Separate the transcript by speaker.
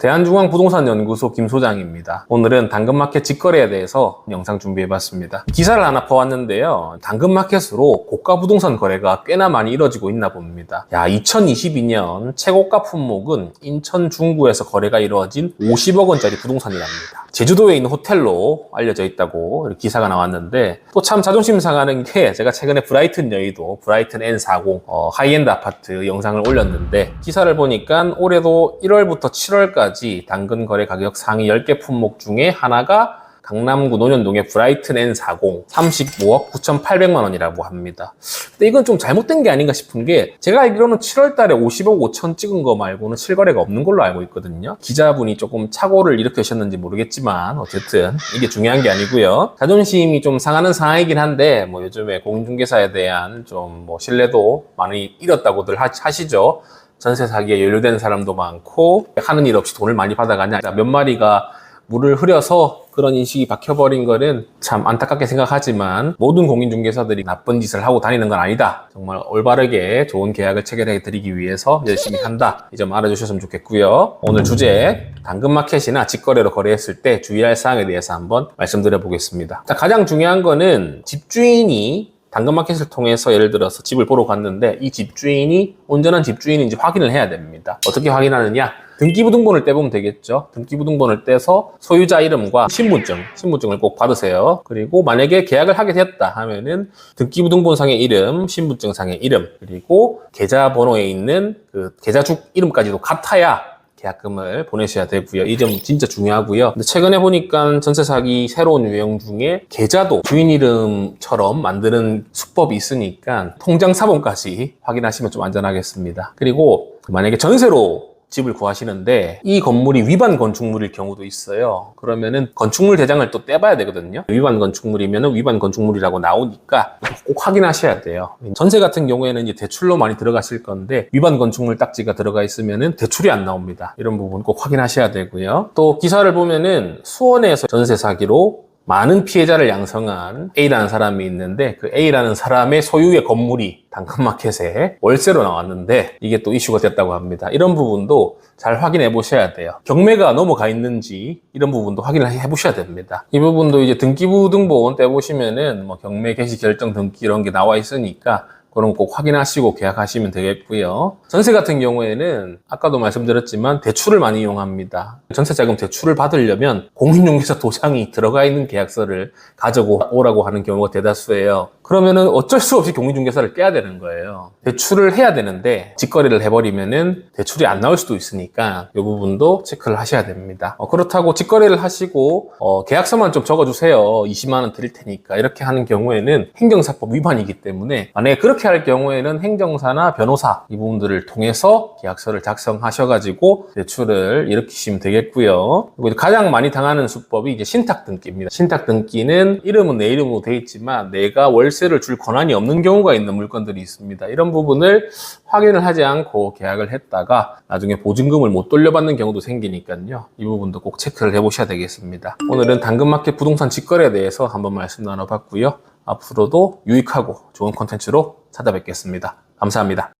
Speaker 1: 대한중앙부동산연구소 김 소장입니다. 오늘은 당근마켓 직거래에 대해서 영상 준비해봤습니다. 기사를 하나 퍼왔는데요. 당근마켓으로 고가 부동산 거래가 꽤나 많이 이뤄지고 있나 봅니다. 2022년 최고가 품목은 인천 중구에서 거래가 이루어진 50억 원짜리 부동산이랍니다. 제주도에 있는 호텔로 알려져 있다고 기사가 나왔는데, 또 참 자존심 상하는 게, 제가 최근에 브라이튼 여의도 브라이튼 N40 하이엔드 아파트 영상을 올렸는데, 기사를 보니까 올해도 1월부터 7월까지 당근 거래 가격 상위 10개 품목 중에 하나가 강남구 논현동의 브라이튼 N40 35억 9,800만 원이라고 합니다. 근데 이건 좀 잘못된 게 아닌가 싶은 게, 제가 알기로는 7월 달에 50억 5천 찍은 거 말고는 실거래가 없는 걸로 알고 있거든요. 기자분이 조금 착오를 일으키셨는지 모르겠지만 어쨌든 이게 중요한 게 아니고요. 자존심이 좀 상하는 상황이긴 한데, 요즘에 공인중개사에 대한 좀 신뢰도 많이 잃었다고들 하시죠. 전세 사기에 연루된 사람도 많고, 하는 일 없이 돈을 많이 받아가냐, 몇 마리가 물을 흐려서 그런 인식이 박혀버린 거는 참 안타깝게 생각하지만, 모든 공인중개사들이 나쁜 짓을 하고 다니는 건 아니다. 정말 올바르게 좋은 계약을 체결해 드리기 위해서 열심히 한다. 이 점 알아주셨으면 좋겠고요. 오늘 주제, 당근마켓이나 직거래로 거래했을 때 주의할 사항에 대해서 한번 말씀드려 보겠습니다. 가장 중요한 거는, 집주인이 당근마켓을 통해서 예를 들어서 집을 보러 갔는데 이 집주인이 온전한 집주인인지 확인을 해야 됩니다. 어떻게 확인하느냐? 등기부등본을 떼보면 되겠죠. 등기부등본을 떼서 소유자 이름과 신분증을 꼭 받으세요. 그리고 만약에 계약을 하게 됐다 하면은 등기부등본상의 이름, 신분증상의 이름, 그리고 계좌번호에 있는 그 계좌주 이름까지도 같아야 계약금을 보내셔야 되고요. 이 점 진짜 중요하고요. 근데 최근에 보니까 전세 사기 새로운 유형 중에 계좌도 주인 이름처럼 만드는 수법이 있으니까 통장 사본까지 확인하시면 좀 안전하겠습니다. 그리고 만약에 전세로 집을 구하시는데 이 건물이 위반 건축물일 경우도 있어요. 그러면은 건축물 대장을 또 떼봐야 되거든요. 위반 건축물이면은 위반 건축물이라고 나오니까 꼭 확인하셔야 돼요. 전세 같은 경우에는 이제 대출로 많이 들어가실 건데, 위반 건축물 딱지가 들어가 있으면은 대출이 안 나옵니다. 이런 부분 꼭 확인하셔야 되고요. 또 기사를 보면은 수원에서 전세 사기로 많은 피해자를 양성한 A라는 사람이 있는데, 그 A라는 사람의 소유의 건물이 당근마켓에 월세로 나왔는데 이게 또 이슈가 됐다고 합니다. 이런 부분도 잘 확인해 보셔야 돼요. 경매가 넘어가 있는지 이런 부분도 확인을 해 보셔야 됩니다. 이 부분도 이제 등기부등본 떼보시면은 경매 개시 결정 등기 이런 게 나와 있으니까 그런 거 꼭 확인하시고 계약하시면 되겠고요. 전세 같은 경우에는 아까도 말씀드렸지만 대출을 많이 이용합니다. 전세자금 대출을 받으려면 공인중개사 도장이 들어가 있는 계약서를 가져오라고 하는 경우가 대다수예요. 그러면은 어쩔 수 없이 공인중개사를 깨야 되는 거예요. 대출을 해야 되는데 직거래를 해버리면은 대출이 안 나올 수도 있으니까 이 부분도 체크를 하셔야 됩니다. 그렇다고 직거래를 하시고 계약서만 좀 적어주세요. 20만 원 드릴 테니까 이렇게 하는 경우에는 행정사법 위반이기 때문에, 만약에 그렇게 할 경우에는 행정사나 변호사 이 부분들을 통해서 계약서를 작성하셔가지고 대출을 일으키시면 되겠고요. 그리고 가장 많이 당하는 수법이 이제 신탁등기입니다. 신탁등기는 이름은 내 이름으로 돼 있지만 내가 월세를 줄 권한이 없는 경우가 있는 물건들이 있습니다. 이런 부분을 확인을 하지 않고 계약을 했다가 나중에 보증금을 못 돌려받는 경우도 생기니까요. 이 부분도 꼭 체크를 해보셔야 되겠습니다. 오늘은 당근마켓 부동산 직거래에 대해서 한번 말씀 나눠봤고요. 앞으로도 유익하고 좋은 콘텐츠로 찾아뵙겠습니다. 감사합니다.